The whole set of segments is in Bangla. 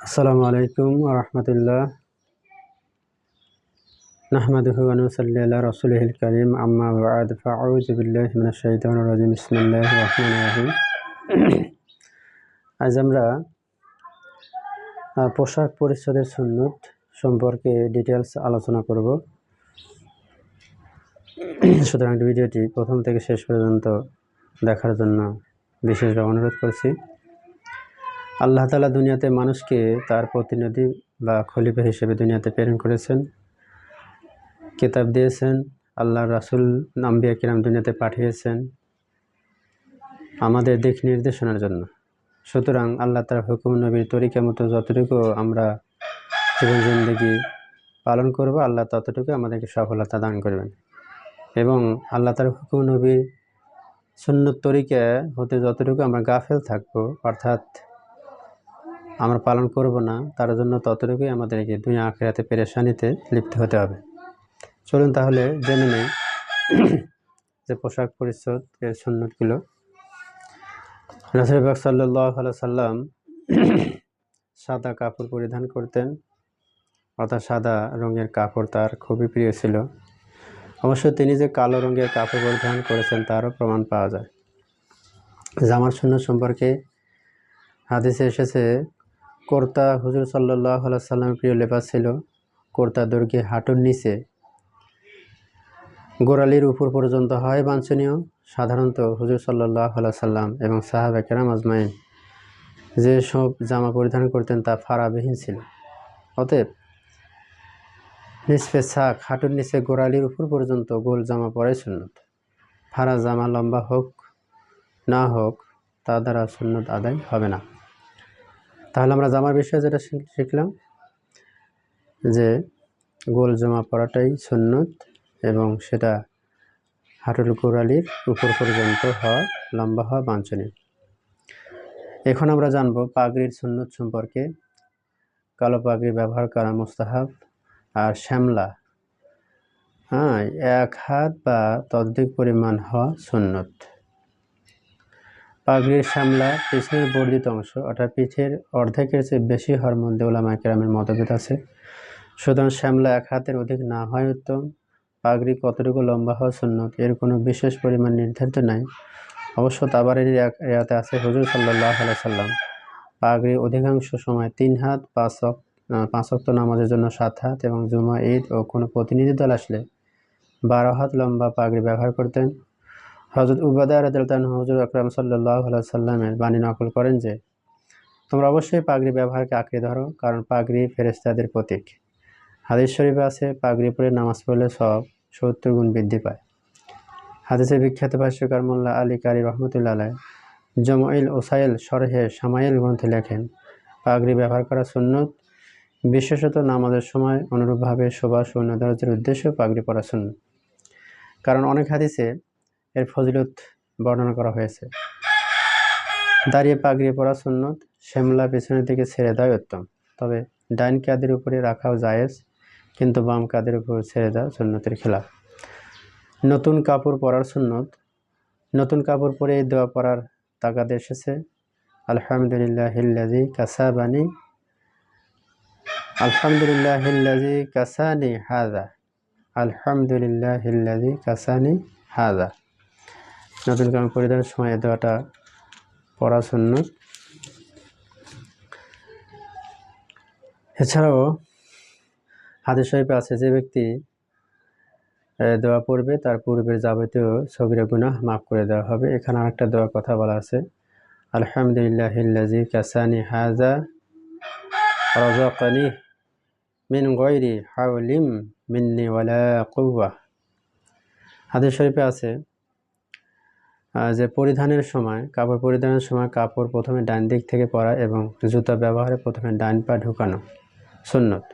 আসসালামু আলাইকুম ওয়া রাহমাতুল্লাহ। নাহমাদুহু ওয়া নুসাল্লি আলা রাসূলিহিল কারীম, আম্মা বা'দ, ফাআউযু বিল্লাহি মিনাশ শাইতানির রাজীম। বিসমিল্লাহির রাহমানির রাহিম। আজ আমরা পোশাক পরিচ্ছদের সুন্নত সম্পর্কে ডিটেইলস আলোচনা করব। সুতরাং ভিডিওটি প্রথম থেকে শেষ পর্যন্ত দেখার জন্য বিশেষভাবে অনুরোধ করছি। আল্লাহ তাআলা দুনিয়াতে মানুষকে তার প্রতিনিধি বা খলিফা হিসেবে দুনিয়াতে প্রেরণ করেছেন, কিতাব দিয়েছেন, আল্লাহর রাসূল আম্বিয়া কিরাম দুনিয়াতে পাঠিয়েছেন আমাদের দিক নির্দেশনার জন্য। সুতরাং আল্লাহ তার হুকুম নবীর তরিকা মতো যতটুকু আমরা জীবন জিন্দেগি পালন করব, আল্লাহ ততটুকু আমাদেরকে সফলতা দান করবেন। এবং আল্লাহ তার হুকুম নবীর সুন্নত তরিকা হতে যতটুকু আমরা গাফেল থাকবো, অর্থাৎ আমরা পালন করব না, তার জন্য ততটুকুই আমাদেরকে দুনিয়া আখিরাতে পেরেশানিতে লিপ্ত হতে হবে। চলুন তাহলে জেনে নেই যে পোশাক পরিচ্ছদ এর সুন্নতগুলো। রাসূল পাক সাল্লাল্লাহু আলাইহি সাল্লাম সাদা কাপড় পরিধান করতেন, অর্থাৎ সাদা রঙের কাপড় তার খুবই প্রিয় ছিল। অবশ্য তিনি যে কালো রঙের কাপড় পরিধান করেছেন তারও প্রমাণ পাওয়া যায়। জামার সুন্নত সম্পর্কে হাদিসে এসেছে, কুর্তা হুজুর সাল্লাল্লাহু আলাইহি সাল্লামের প্রিয় লেবাস ছিল। কুর্তা দৈর্ঘ্যে হাঁটুর নিচে গোড়ালির উপর পর্যন্ত হয় বাঞ্ছনীয়। সাধারণত হুজুর সাল্লাল্লাহু আলাইহি সাল্লাম এবং সাহাবা কেরাম আজমাইন যে সব জামা পরিধান করতেন তা ফাড়াবিহীন ছিল। অতএব নিসফে সাক, হাঁটুর নিচে গোড়ালির উপর পর্যন্ত গোল জামা পরাই সুন্নত। ফাড়া জামা লম্বা হোক না হোক তা দ্বারা সুন্নত আদায় হবে না। তাহলে আমরা জামার বিষয়ে যেটা শিখলাম যে গোল জামা পরাটাই সুন্নত এবং সেটা হাঁটুর গোড়ালির উপর পর্যন্ত হওয়া, লম্বা হওয়া বাঞ্ছনীয়। এখন আমরা জানব পাগড়ির সুন্নত সম্পর্কে। কালো পাগড়ি ব্যবহার করা মুস্তাহাব, আর শ্যামলা এক হাত বা ততোধিক পরিমাণ হওয়া সুন্নত। পাগড়ির শ্যামলা পিছনের বর্ধিত অংশ, অর্থাৎ পিঠের অর্ধেকের চেয়ে বেশি হওয়ার মধ্যে উলামায়ে কেরামের মতভেদ আছে। সুতরাং শ্যামলা এক হাতের অধিক না হয় উত্তম। পাগড়ি কতটুকু লম্বা হওয়া সুন্নত এর কোনো বিশেষ পরিমাণ নির্ধারিত নাই। অবশ্য তাবারীর রিওয়ায়াতে আছে, হুজুর সাল্লাল্লাহু আলাইহি সাল্লাম পাগড়ি অধিকাংশ সময় 3 হাত, 5 ওয়াক্ত নামাজের জন্য 7 হাত এবং জুমা, ঈদ ও কোনো প্রতিনিধি দল আসলে 12 হাত লম্বা পাগড়ি ব্যবহার করতেন। হযরত উবাদা রাদিয়াল্লাহু আনহু হুজুর আকরাম সাল্লাল্লাহু আলাইহি সাল্লামের বাণী নকল করেন যে, তোমরা অবশ্যই পাগড়ি ব্যবহারকে আঁকড়ে ধরো, কারণ পাগড়ি ফেরেশতাদের প্রতীক। হাদিস শরীফে আছে, পাগড়ি পরে নামাজ পড়লে সব 70 গুণ বৃদ্ধি পায়। হাদিসের বিখ্যাত ভাষ্যকার মোল্লা আলী কারি রহমতুল্লাহ আলাইহ জমঈল ওসাইল শরহে শামাইল গ্রন্থে লেখেন, পাগড়ি ব্যবহার করা সুন্নত, বিশেষত নামাজের সময়। অনুরূপভাবে শোভা সৌন্দর্যের উদ্দেশ্যে পাগড়ি পরা সুন্নত, কারণ অনেক হাদিসে এর ফজিলত বর্ণনা করা হয়েছে। দাঁড়িয়ে পাগড়ি পরা সুন্নত। শ্যামলা পেছনের দিকে ছেড়ে দেওয়া উত্তম, তবে ডাইন কাঁধের উপরে রাখাও জায়েজ, কিন্তু বাম কাঁধের উপর ছেড়ে দেওয়া সুন্নতের খেলাফ। নতুন কাপড় পরার সুন্নত। নতুন কাপড় পরে দোয়া পড়ার তাগাদ এসেছে, আলহামদুলিল্লাহিল্লাযী কাসাবানি, আলহামদুলিল্লাহিল্লাযী কাসানি হাযা, আলহামদুলিল্লাহিল্লাযী কাসানি হাযা। নতুন কাপড় পরিধানের সময় এই দোয়াটা পড়া সুন্নত। এছাড়াও হাদিস শরীফে আছে, যে ব্যক্তি দোয়া পড়বে তার পূর্বের যাবতীয় সগীরা গুনাহ মাফ করে দেওয়া হবে। এখানে আরেকটা দোয়ার কথা বলা আছে, আলহামদুলিল্লাহিল্লাযী কাসানি হাযা রাযাকানি মিন গায়রি হাওলিম মিন্নি ওয়ালা কুওয়া। হাদিস শরীফে আছে যে পরিধানের সময়, কাপড় পরিধানের সময় কাপড় প্রথমে ডান দিক থেকে পরা এবং জুতা ব্যবহারে প্রথমে ডান পা ঢুকানো সুন্নত।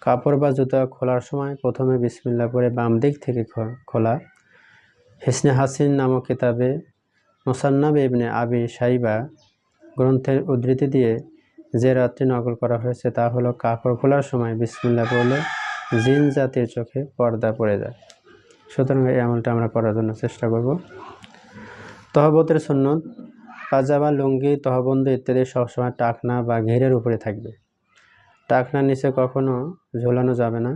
কাপড় বা জুতা খোলার সময় প্রথমে বিসমিল্লাহ পড়ে বাম দিক থেকে খোলা। হিসনে হাসিন নামক কিতাবে মুসান্নাব ইবনে আবি শাইবা গ্রন্থের উদ্ধৃতি দিয়ে যে রাত্রি নকল করা হয়েছে তা হলো, কাপড় খোলার সময় বিসমিল্লাহ পড়লে জিন জাতির চোখে পর্দা পড়ে যায়। সুতরাং এই আমলটা আমরা করার জন্য চেষ্টা করব। তহবতের সুন্নত। পাজামা, লুঙ্গি, তহবন্দ ইত্যাদি সবসময় টাকনা বা ঘেরের উপরে থাকবে। টাকনার নিচে কখনো ঝোলানো যাবে না,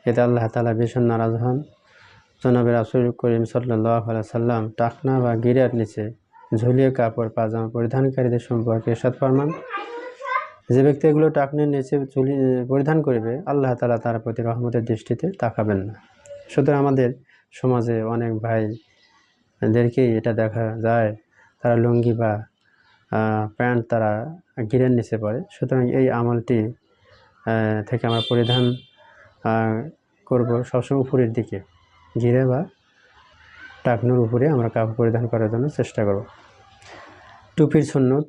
এতে আল্লাহ তাআলা ভীষণ নারাজ হন। জনাবে রাসূল করিম সাল্লাল্লাহু আলাইহি সাল্লাম টাকনা বা গিরার নিচে ঝুলিয়ে কাপড় পাজামা পরিধানকারীদের সম্পর্কে ইরশাদ ফরমান, যে ব্যক্তি এগুলো টাকনির নিচে পরিধান করবে, আল্লাহ তাআলা তার প্রতি রহমতের দৃষ্টিতে তাকাবেন না। সুতরাং আমাদের সমাজে অনেক ভাইদেরকেই এটা দেখা যায়, তারা লুঙ্গি বা প্যান্ট তারা গিরের নিচে পরে। সুতরাং এই আমলটি থেকে আমরা পরিধান করব সবসময় উপরের দিকে, ঘিরে বা টাকনুর উপরে আমরা কাপড় পরিধান করার জন্য চেষ্টা করব। টুপির সুন্নত,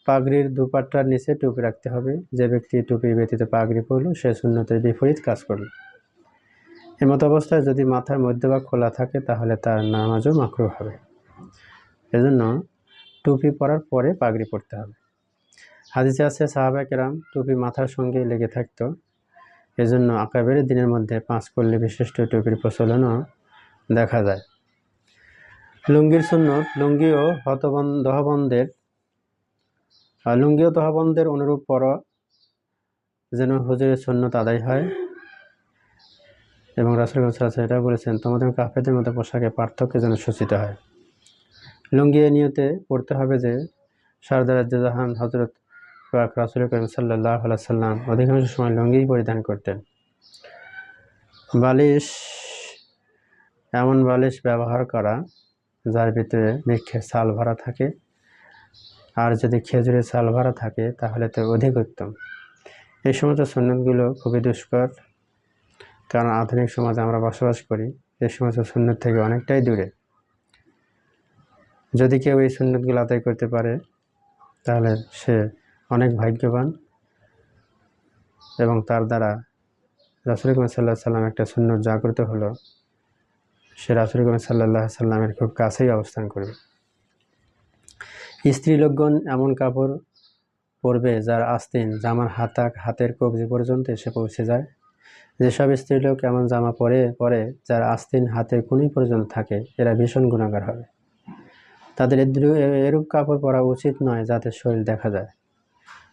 পাগড়ির দুপাট্টার নিচে টুপি রাখতে হবে। যে ব্যক্তি টুপি ব্যতীত পাগড়ি পরল, সে সুন্নতের বিপরীত কাজ করল। এমত অবস্থায় যদি মাথার মধ্যভাগ খোলা থাকে, তাহলে তার নামাজও মাকরুহ হবে। এজন্য টুপি পরার পরে পাগড়ি পরতে হবে। হাদিসে আছে, সাহাবায়ে কেরাম টুপি মাথার সঙ্গে লেগে থাকত। এজন্য আকাবের দিনের মধ্যে 5 কল্লি বিশিষ্ট টুপির প্রচলনও দেখা যায়। লুঙ্গির সুন্নত, লুঙ্গি ও তহবন্দের অনুরূপ পরা যেন হুজুরের সুন্নত আদায় হয়। এবং রাসূল সাল্লাল্লাহু আলাইহি ওয়াসাল্লাম এটা বলেছেন, তোমাদের কাফেরদের মধ্যে পোশাকে পার্থক্য যেন সূচিত হয়। লুঙ্গি এ নিয়তে পড়তে হবে যে সরদার জাহান হযরত পাক রাসূল করিম সাল্লাল্লাহু আলাইহি ওয়াসাল্লাম অধিকাংশ সময় লুঙ্গি পরিধান করতেন। বালিশ, এমন বালিশ ব্যবহার করা যার ভিতরে বৃক্ষের ছাল ভরা থাকে, আর যদি খেজুরের ছাল ভরা থাকে তাহলে তো অধিক উত্তম। এই সমস্ত সুন্নতগুলো খুবই দুষ্কর, কারণ আধুনিক সমাজে আমরা বসবাস করি এই সমস্ত সুন্নত থেকে অনেকটাই দূরে। যদি কেউ এই সুন্নতগুলো আদায় করতে পারে, তাহলে সে অনেক ভাগ্যবান এবং তার দ্বারা রাসূল করিম সাল্লাল্লাহু আলাইহি ওয়াসাল্লাম একটা সুন্নত জাগ্রত হলো, সে রাসূল করিম সাল্লাল্লাহু আলাইহি ওয়াসাল্লামের খুব কাছেই অবস্থান করবে। স্ত্রীলোকগণ এমন কাপড় পরবে যার আস্তিন জামার হাতের কবজি পর্যন্ত এসে পৌঁছে যায়। যেসব স্ত্রীলোক এমন জামা পরে যার আস্তিন হাতের কুনি পর্যন্ত থাকে, এরা ভীষণ গুনাহগার হবে। তাদের এরূপ কাপড় পরা উচিত নয় যাতে শরীর দেখা যায়।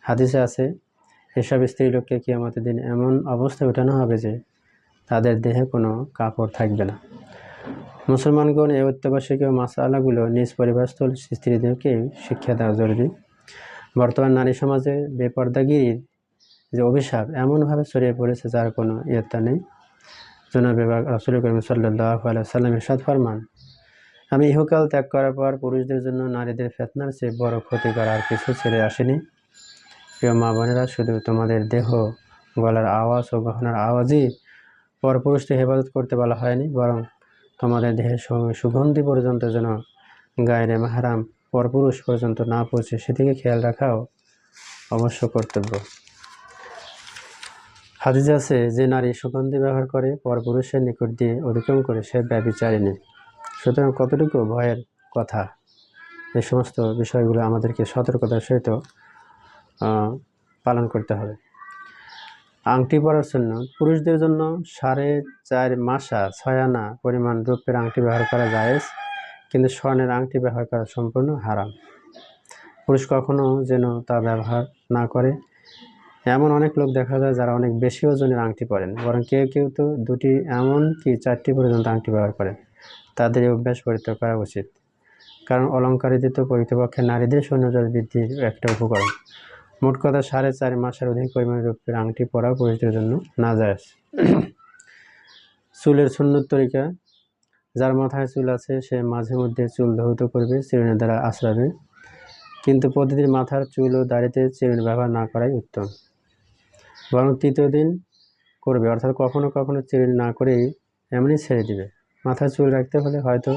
হাদিসে আছে, এসব স্ত্রীলোককে কিয়ামতের দিন এমন অবস্থায় উঠানো হবে যে তাদের দেহে কোনো কাপড় থাকবে না। মুসলমানগণ এই অত্যাবশ্যকীয় মাসআলাগুলো নিজ পরিবারস্থ স্ত্রীদেরকে শিক্ষা দেওয়া জরুরি। বর্তমান নারী সমাজে বেপর্দাগিরির যে অভিশাপ এমনভাবে ছড়িয়ে পড়েছে যার কোনো ইয়ত্তা নেই। জনাবে রাসূল করিম সাল্লাল্লাহু আলাইহি ওয়াসাল্লাম ইরশাদ ফরমান, আমি ইহকাল ত্যাগ করার পর পুরুষদের জন্য নারীদের ফিতনার চেয়ে বড় ক্ষতিকর আর কিছু ছেড়ে আসেনি। প্রিয় মা বোনেরা, শুধু তোমাদের দেহ, গলার আওয়াজ ও গহনার আওয়াজই পরপুরুষকে হেফাজত করতে বলা হয়নি, বরং তোমাদের দেহের সুগন্ধি পর্যন্ত যেন গায়রে মাহরাম পরপুরুষ পর্যন্ত না পৌঁছে সেদিকে খেয়াল রাখাও অবশ্য কর্তব্য। হাদিসে আছে, যে নারী সুগন্ধি ব্যবহার করে পরপুরুষের নিকট দিয়ে অতিক্রম করে সে ব্যভিচারিণী। সুতরাং কতটুকু ভয়ের কথা! এই সমস্ত বিষয়গুলো আমাদেরকে সতর্কতার সহিত পালন করতে হবে। আংটি পরার সুন্নত, পুরুষদের জন্য 4.5 মাসা 6 আনা পরিমাণ রূপের আংটি ব্যবহার করা জায়েজ, কিন্তু স্বর্ণের আংটি ব্যবহার করা সম্পূর্ণ হারাম। পুরুষ কখনো যেন তা ব্যবহার না করে। এমন অনেক লোক দেখা যায় যারা অনেক বেশি ওজনের আংটি পরেন, বরং কেউ কেউ তো 2টি এমনকি 4টি পর্যন্ত আংটি ব্যবহার করেন। তাদের এই অভ্যাস পরিত্যাগ করা উচিত, কারণ অলঙ্কারিত প্রকৃতপক্ষে নারীদের সৌন্দর্য বৃদ্ধির একটা উপকরণ। মোট কথা 4.5 মাসের অধিক পরিমাণে রূপের আংটি পরা পুরুষদের জন্য নাজায়েজ। চুলের সুন্নত তরিকা, যার মাথায় চুল আছে সে মাঝে মধ্যে চুল ধৌত করবে, চিরুনি দ্বারা আঁচড়াবে, কিন্তু প্রতিদিন মাথার চুল ও দাড়িতে চিরুনি ব্যবহার না করাই উত্তম, বরং 3য় দিন করবে, অর্থাৎ কখনো কখনো চিরুনি না করেই এমনই ছেড়ে দিবে। মাথায় চুল রাখতে হলে হয়তো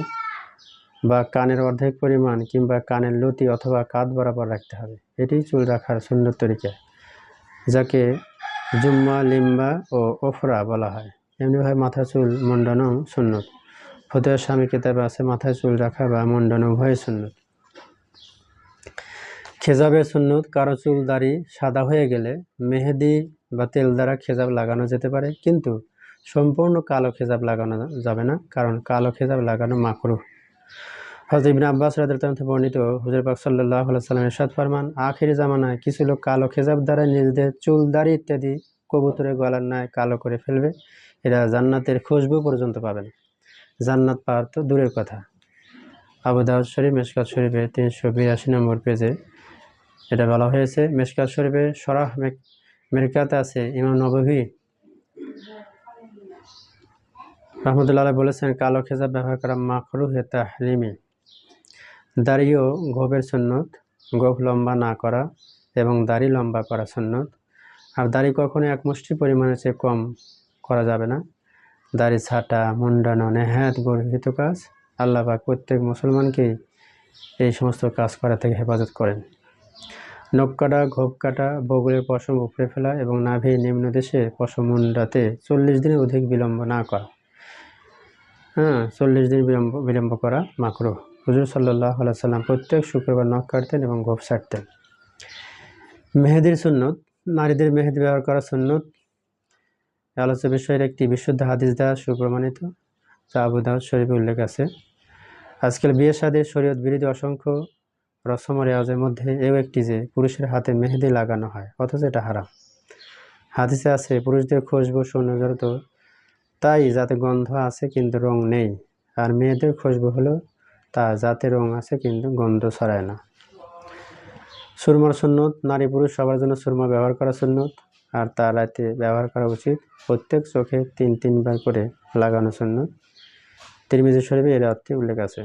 বা কানের অর্ধেক পরিমাণ কিংবা কানের লতি অথবা কাঁধ বরাবর রাখতে হবে। এটি চুল রাখার সুন্নত তরিকা, যাকে জুম্মা, লিম্বা ও ওফরা বলা হয়। এমনিভাবে মাথার চুল মুন্ডানো সুন্নত। ফতুয়া স্বামী কিতাবে আছে, মাথায় চুল রাখা বা মুন্ডানো উভয় সুন্নত। খেজাবের সুন্নত, কারো চুল দাড়ি সাদা হয়ে গেলে মেহেদি বা তেল দ্বারা খেজাব লাগানো যেতে পারে, কিন্তু সম্পূর্ণ কালো খেজাব লাগানো যাবে না, কারণ কালো খেজাব লাগানো মাকরুহ। হযরত ইবনে আব্বাস রাদিয়াল্লাহু আনহু বর্ণিত, হুজুর পাক সাল্লাল্লাহু আলাইহি ওয়াসাল্লাম ইরশাদ ফরমান, আখিরি জামানায় কিছু লোক কালো খেজাব দ্বারা নিজেদের চুল দাড়ি ইত্যাদি কবুতরের গলার ন্যায় কালো করে ফেলবে। এরা জান্নাতের খুশবু পর্যন্ত পাবে না। জান্নাত পাওয়ার তো দূরের কথা। আবু দাউদ শরীফ মিশকাত শরীফের 382 নম্বর পেজে এটা বলা হয়েছে। মিশকাত শরীফের শরাহ মিরকাতে আছে, ইমাম নববী রাহমাতুল্লাহ আলাইহি বলেছেন, কালো খেজাব ব্যবহার করা মাকরুহ তাহরিমি। দাড়ি ও গোফের সুন্নত, গোফ লম্বা না করা এবং দাড়ি লম্বা করা সুন্নত। আর দাড়ি কখনো এক মুষ্টি পরিমাণের চেয়ে কম করা যাবে না। দাড়ি ছাঁটা, মুন্ডানো নেহায়েত গর্হিত কাজ। আল্লাহ পাক প্রত্যেক মুসলমানকেই এই সমস্ত কাজ করা থেকে হেফাজত করেন। নখ কাটা, গোফ কাটা, বগলের পশম উপড়ে ফেলা এবং নাভির নিম্নদেশে পশম মুন্ডাতে 40 দিনের অধিক বিলম্ব না করা। 40 দিন বিলম্ব করা মাকরুহ। হুজুর সাল্লাল্লাহু আলাইহি সাল্লাম প্রত্যেক শুক্রবার নখ কাটতেন এবং গোফ ছাঁটতেন। মেহেদির সুন্নত, নারীদের মেহেদি ব্যবহার করা সুন্নত। আলোচ্য বিষয়ের একটি বিশুদ্ধ হাদিস দ্বারা সুপ্রমাণিত, যা আবু দাউদ শরীফে উল্লেখ আছে। আজকাল বিয়ে শাদীর শরীয়ত বিরোধী অসংখ্য রসম ও রেওয়াজের মধ্যে এও একটি যে পুরুষের হাতে মেহেদি লাগানো হয়, অথচ এটা হারাম। হাদিসে আছে, পুরুষদের খুশবু সৌন্দর্য তাই যাতে গন্ধ আছে কিন্তু রং নেই, আর মেয়েদের খুশবু হলো তা যাতে রং আছে কিন্তু গন্ধ ছড়ায় না। সুরমার সুন্নত, নারী পুরুষ সবার জন্য সুরমা ব্যবহার করা সুন্নত, আর তা রাতে ব্যবহার করা উচিত। প্রত্যেক চোখে 3 বার করে লাগানো সুন্নত। তিরমিজি শরীফে এর অর্থে উল্লেখ আছে।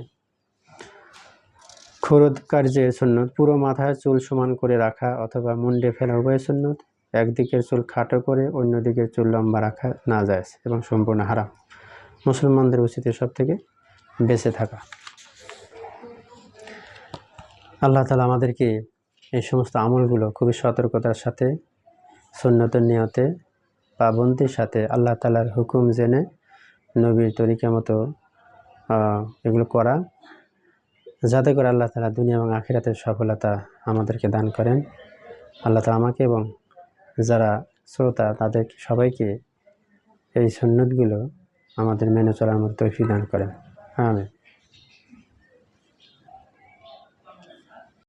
খুরদ কার্যের সুন্নত, পুরো মাথায় চুল সমান করে রাখা অথবা মুন্ডে ফেলা উভয় সুন্নত। একদিকের চুল খাটো করে অন্য দিকের চুল লম্বা রাখা না যায় এবং সম্পূর্ণ হারাম। মুসলমানদের উচিত এসব থেকে বেঁচে থাকা। আল্লাহ তাআলা আমাদেরকে এই সমস্ত আমলগুলো খুবই সতর্কতার সাথে, সুন্নতের নিয়তে, পাবন্দির সাথে, আল্লাহ তাআলার হুকুম জেনে নবীর তরিকা মতো এগুলো করা, যাতে করে আল্লাহ তাআলা দুনিয়া এবং আখিরাতের সফলতা আমাদেরকে দান করেন। আল্লাহ তাআলা আমাকে এবং যারা শ্রোতা তাদের সবাইকে এই সুন্নতগুলো আমাদের মেনে চলার মতো তৌফিক দান করেন। আমিন।